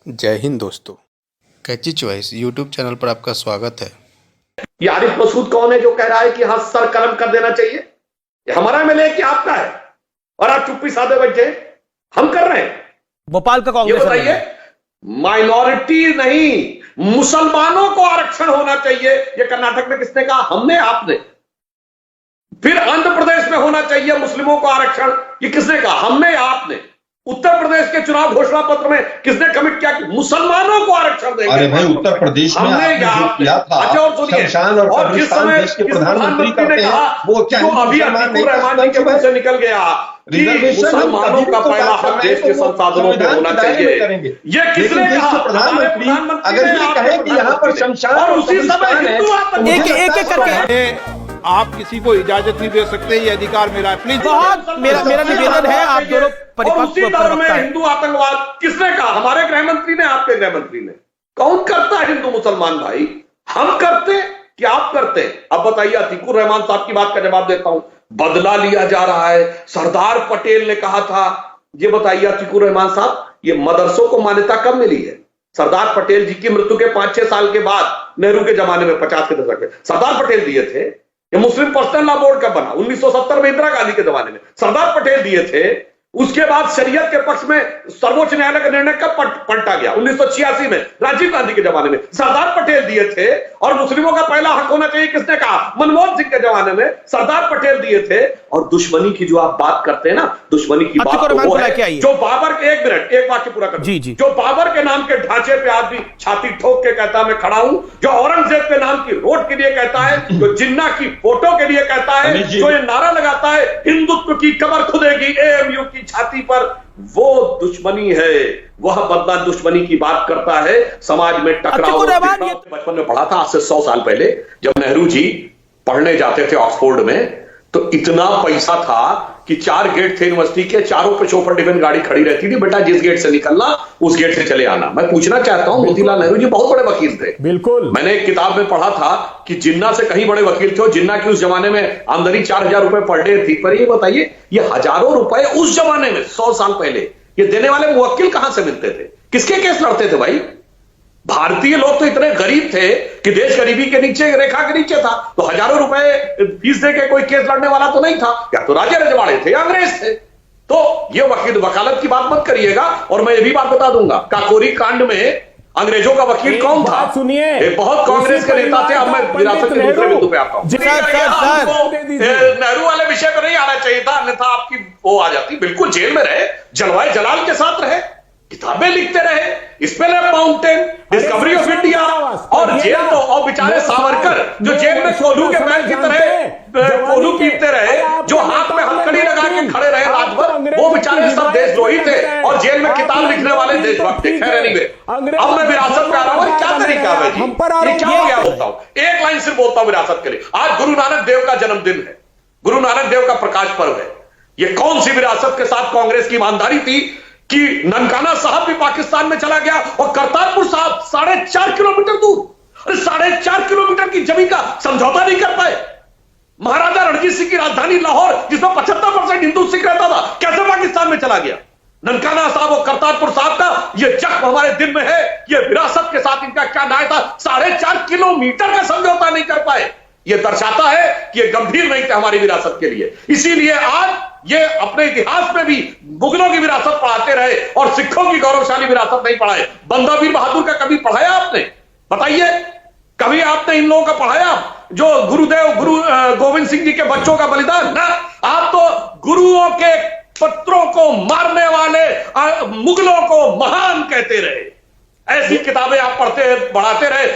जय हिंद दोस्तों, कैची choice YouTube channel पर आपका स्वागत है। ये आरिफ मसूद कौन है जो कह रहा है कि हाँ सर कलम कर देना चाहिए? ये हमारा एमएलए कि आपका है? और आप चुप्पी साधे बैठे, हम कर रहे हैं। भोपाल का ये कांग्रेस बताइए, माइनॉरिटी नहीं मुसलमानों को आरक्षण होना चाहिए, ये कर्नाटक में किसने कहा? हमने, आपने। फिर आंध्र प्रदेश में होना चाहिए मुस्लिमों को आरक्षण, ये किसने कहा? हमने, आपने। उत्तर प्रदेश के चुनाव घोषणा पत्र में किसने कमिट किया कि मुसलमानों को आरक्षण देंगे? अरे भाई, उत्तर प्रदेश में हमने आपने जो किया था, शमशान और जिस कब्रिस्तान समय देश के प्रधानमंत्री करते हैं, वो क्या जो अभी अतीकुर रहमान जी के मुंह से निकल गया कि मुसलमानों का पहला हक देश के संसाधनों में होना चाहिए, ये किसने कहा? प्रधानमंत्री अगर ये कहे कि यहाँ पर शमशान और उसी समय एक करके आप किसी को इजाजत नहीं दे सकते, ये अधिकार मेरा है। प्लीज बहुत मेरा निवेदन है, आप दोनों उसी दौर में हिंदू आतंकवाद किसने कहा? हमारे गृह मंत्री ने, आपके गृह मंत्री ने। कौन करता है हिंदू मुसलमान भाई? हम करते कि आप करते? अब बताइए, अतीकुर रहमान साहब की बात का जवाब देता हूं। बदला लिया जा रहा है, सरदार पटेल ने कहा था। ये बताइए अतीकुर रहमान साहब, ये मदरसों को मान्यता कब मिली है? सरदार पटेल जी की मृत्यु के 5-6 साल के बाद, नेहरू के जमाने में, 50 के दशक में सरदार पटेल दिए थे। ये मुस्लिम पर्सनल लॉ बोर्ड कब बना? 1970 में, इंदिरा गांधी के जमाने में सरदार पटेल दिए थे। उसके बाद शरीयत के पक्ष में सर्वोच्च न्यायालय का निर्णय कब पलटा गया? 1986 में, राजीव गांधी के जमाने में सरदार पटेल दिए थे। और मुस्लिमों का पहला हक होना चाहिए, किसने कहा? मनमोहन सिंह के जमाने में सरदार पटेल दिए थे। और दुश्मनी की जो आप बात करते हैं ना, दुश्मनी की बात तो वो है जो बाबर के, एक मिनट, एक वाक्य पूरा कर, जो बाबर के नाम के ढांचे पे आदमी छाती ठोक के कहता है मैं खड़ा हूं, जो औरंगजेब के नाम की रोड के लिए कहता है, जो जिन्ना की फोटो के लिए कहता है, जो ये नारा लगाता है हिंदुत्व की कमर खुदेगी एएमयू की छाती पर, वो दुश्मनी है। वह बदला दुश्मनी की बात करता है। समाज में टकराव बचपन में पढ़ा था, आज से 100 साल पहले, जब नेहरू जी पढ़ने जाते थे ऑक्सफोर्ड में, तो इतना पैसा था कि 4 गेट थे यूनिवर्सिटी के, चारों पे चौपर डिफेंस गाड़ी खड़ी रहती थी। बेटा जिस गेट से निकलना उस गेट से चले आना। मैं पूछना चाहता हूं, मोतीलाल नेहरू जी बहुत बड़े वकील थे, बिल्कुल। मैंने एक किताब में पढ़ा था कि जिन्ना से कहीं बड़े वकील थे। और जिन्ना की उस जमाने में आमदनी 4000 रुपए पर डे थी। पर ये बताइए, ये हजारों रुपए उस जमाने में 100 साल पहले ये देने वाले मुवक्किल कहां से मिलते थे? किसके केस लड़ते थे भाई? भारतीय लोग तो इतने गरीब थे कि देश गरीबी के नीचे, रेखा के नीचे था। तो हजारों रुपए फीस देके कोई केस लड़ने वाला तो नहीं था। या तो राजे रजवाड़े थे या अंग्रेज थे। तो ये वकालत की बात मत करिएगा। और मैं ये भी बात बता दूंगा, काकोरी कांड में अंग्रेजों का वकील कौन था? सुनिए, बहुत कांग्रेस के नेता थे। अब मैं विरासत के दूसरे बिंदु पे आता हूं। नेहरू वाले विषय पर नहीं आना चाहिए था, अन्यथा आपकी वो आ जाती। बिल्कुल जेल में रहे, जलवाए जलाल के साथ रहे, किताबें लिखते रहे, spell of mountain, discovery of India, और जेल तो, और बेचारे सावरकर जो जेल में कोल्हू के बैल की तरह कोल्हू पीटते रहे, जो हाथ में हथकड़ी लगा के खड़े रहे रात भर, वो बेचारे सब देशद्रोही थे। और जेल में किताब लिखने वाले देशभक्त थे। खैर एनीवे, अब मैं विरासत पे आ रहा हूं। क्या तरीका है जी? ये क्या हो गया? बोलता हूं, एक लाइन सिर्फ बोलता हूं विरासत के लिए। आज गुरु नानक देव का जन्मदिन है, गुरु नानक देव का प्रकाश पर्व है। ये कौन सी विरासत के साथ कांग्रेस की ईमानदारी थी कि ननकाना साहब भी पाकिस्तान में चला गया और करतारपुर साहब 4.5 किलोमीटर दूर, अरे 4.5 किलोमीटर की जमीन का समझौता नहीं कर पाए। महाराजा रणजीत सिंह की राजधानी लाहौर, जिसमें 75% हिंदू सिख रहता था, कैसे पाकिस्तान में चला गया? ननकाना साहब और करतारपुर साहब का ये जख्म हमारे दिल में है। ये विरासत के साथ इनका क्या न्याय था? 4.5 किलोमीटर का समझौता नहीं कर पाए। ये दर्शाता है कि ये गंभीर नहीं थे हमारी विरासत के लिए। इसीलिए आज ये अपने इतिहास में भी मुगलों की विरासत पढ़ाते रहे और सिखों की गौरवशाली विरासत नहीं पढ़ाए। बंदा वीर बहादुर का कभी पढ़ाया आपने? बताइए, कभी आपने इन लोगों का पढ़ाया? जो गुरु गोविंद सिंह जी के बच्चों का बलिदान ना, आप तो गुरुओं के पत्रों को मारने वाले मुगलों को महान कहते रहे। ऐसी किताबें आप पढ़ते बढ़ाते रहे।